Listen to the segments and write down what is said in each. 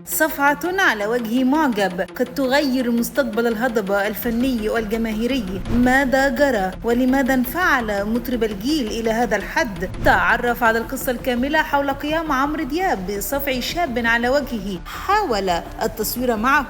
صفعة على وجه معجب قد تغير مستقبل الهضبة الفني والجماهيري. ماذا جرى ولماذا انفعل مطرب الجيل إلى هذا الحد؟ تعرف على القصة الكاملة حول قيام عمرو دياب بصفع شاب على وجهه حاول التصوير معه،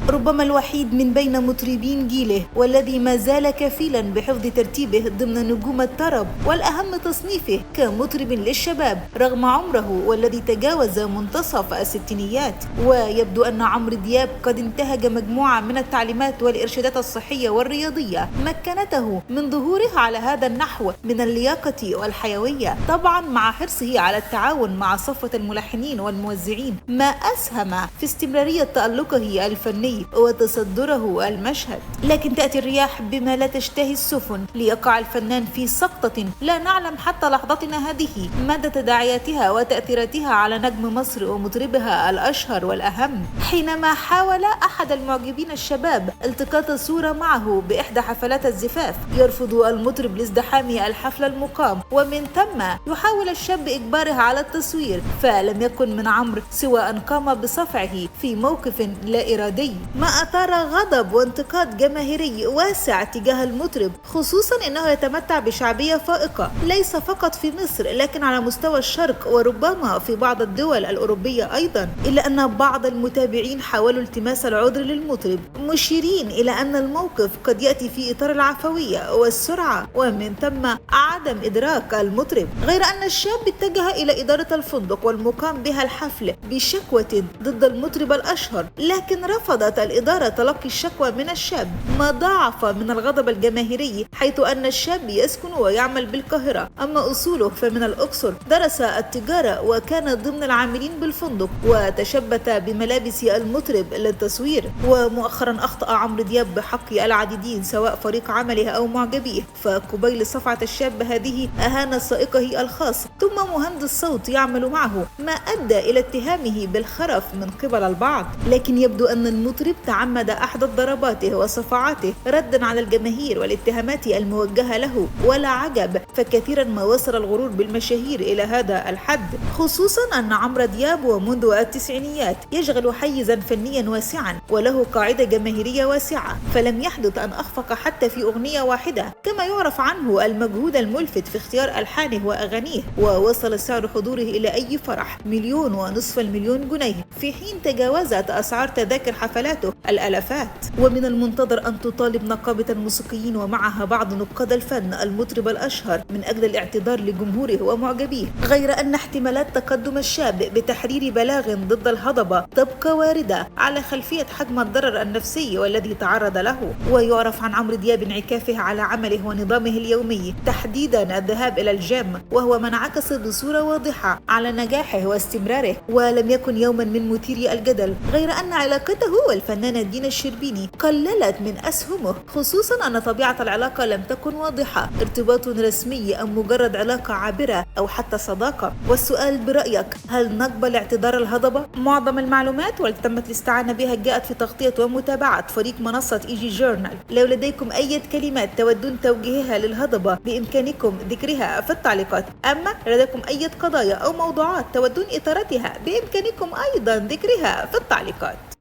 ربما الوحيد من بين مطربين جيله والذي ما زال كفيلا بحفظ ترتيبه ضمن نجوم الطرب، والأهم تصنيفه كمطرب للشباب رغم عمره والذي تجاوز منتصف الستينيات. ويبدو أن عمرو دياب قد انتهج مجموعة من التعليمات والإرشادات الصحية والرياضية مكنته من ظهوره على هذا النحو من اللياقة والحيوية، طبعا مع حرصه على التعاون مع صفوة الملحنين والموزعين، ما أسهم في استمرارية تألقه الفني وتصدره المشهد. لكن تأتي الرياح بما لا تشتهي السفن ليقع الفنان في سقطة لا نعلم حتى لحظتنا هذه مدى تداعياتها وتأثيراتها على نجم مصر ومطربها الأشهر والأهم، حينما حاول أحد المعجبين الشباب التقاط صورة معه بإحدى حفلات الزفاف. يرفض المطرب لازدحام الحفل المقام، ومن ثم يحاول الشاب إجباره على التصوير، فلم يكن من عمرو سوى أن قام بصفعه في موقف لا إرادي، ما أثار غضب وانتقاد جماهيري واسع تجاه المطرب، خصوصا أنه يتمتع بشعبية فائقة ليس فقط في مصر لكن على مستوى الشرق وربما في بعض الدول الأوروبية أيضا. إلا أن بعض المتابعين حاولوا التماس العذر للمطرب، مشيرين إلى أن الموقف قد يأتي في إطار العفوية والسرعة ومن ثم عدم إدراك المطرب، غير أن الشاب اتجه إلى إدارة الفندق والمقام بها الحفل بشكوى ضد المطرب الأشهر، لكن رفضت الإدارة تلقي الشكوى من الشاب، ما ضاعف من الغضب الجماهيري، حيث أن الشاب يسكن ويعمل بالقاهرة أما أصوله فمن الأقصر. درس التجارة وكان ضمن العاملين بالفندق، وتشبث بملابس المطرب للتصوير. ومؤخرا أخطأ عمرو دياب بحق العديدين سواء فريق عمله أو معجبيه، فقبيل صفعة الشاب هذه أهان سائقه الخاص ثم مهندس صوت يعمل معه، ما أدى إلى اتهامه بالخرف من قبل البعض. لكن يبدو أن المطرب تعمد أحدث ضرباته وصفعاته ردا على الجماهير والاتهامات الموجهة له، ولا عجب فكثيرا ما وصل الغرور بالمشاهير إلى هذا الحد، خصوصا أن عمرو دياب ومنذ التسعينيات يشغل حيزا فنيا واسعا وله قاعدة جماهيرية واسعة، فلم يحدث أن أخفق حتى في أغنية واحدة، كما يعرف عنه المجهود الملفت في اختيار ألحانه وأغانيه. ووصل سعر حضوره إلى أي فرح 1.5 مليون جنيه، في حين تجاوزت أسعار تذاكر حفلاته الآلافات. ومن المنتظر أن تطالب نقابة الموسيقيين ومعها بعض نقاد الفن المطرب الأشهر من أجل الاعتذار لجمهوره ومعجبيه، غير أن احتمالات تقدم الشاب بتحرير بلاغ ضد الهضبة تبقى واردة على خلفية حجم الضرر النفسي والذي تعرض له. ويعرف عن عمرو دياب انعكافه على عمله ونظامه اليومي، تحديدا الذهاب إلى الجيم، وهو ما انعكس بصورة واضحة على نجاحه واستمراره، ولم يكن يوما من مثيري الجدل، غير أن علاقته والفنانة دينا الشربيني قللت من أسهمه، خصوصا أن طبيعة العلاقة لم تكن واضحة، ارتباط رسمي أم مجرد علاقة عابرة أو حتى صداقة. والسؤال برأيك، هل نقبل اعتذار الهضبة؟ معظم المعلومات والتي تمت الاستعانة بها جاءت في تغطية ومتابعة فريق منصة إيجي جورنال. لو لديكم أي كلمات تودون توجيهها للهضبة بإمكانكم ذكرها في التعليقات، أما لديكم أي قضايا أو موضوعات تودون إثارتها بإمكانكم أيضا ذكرها في التعليقات.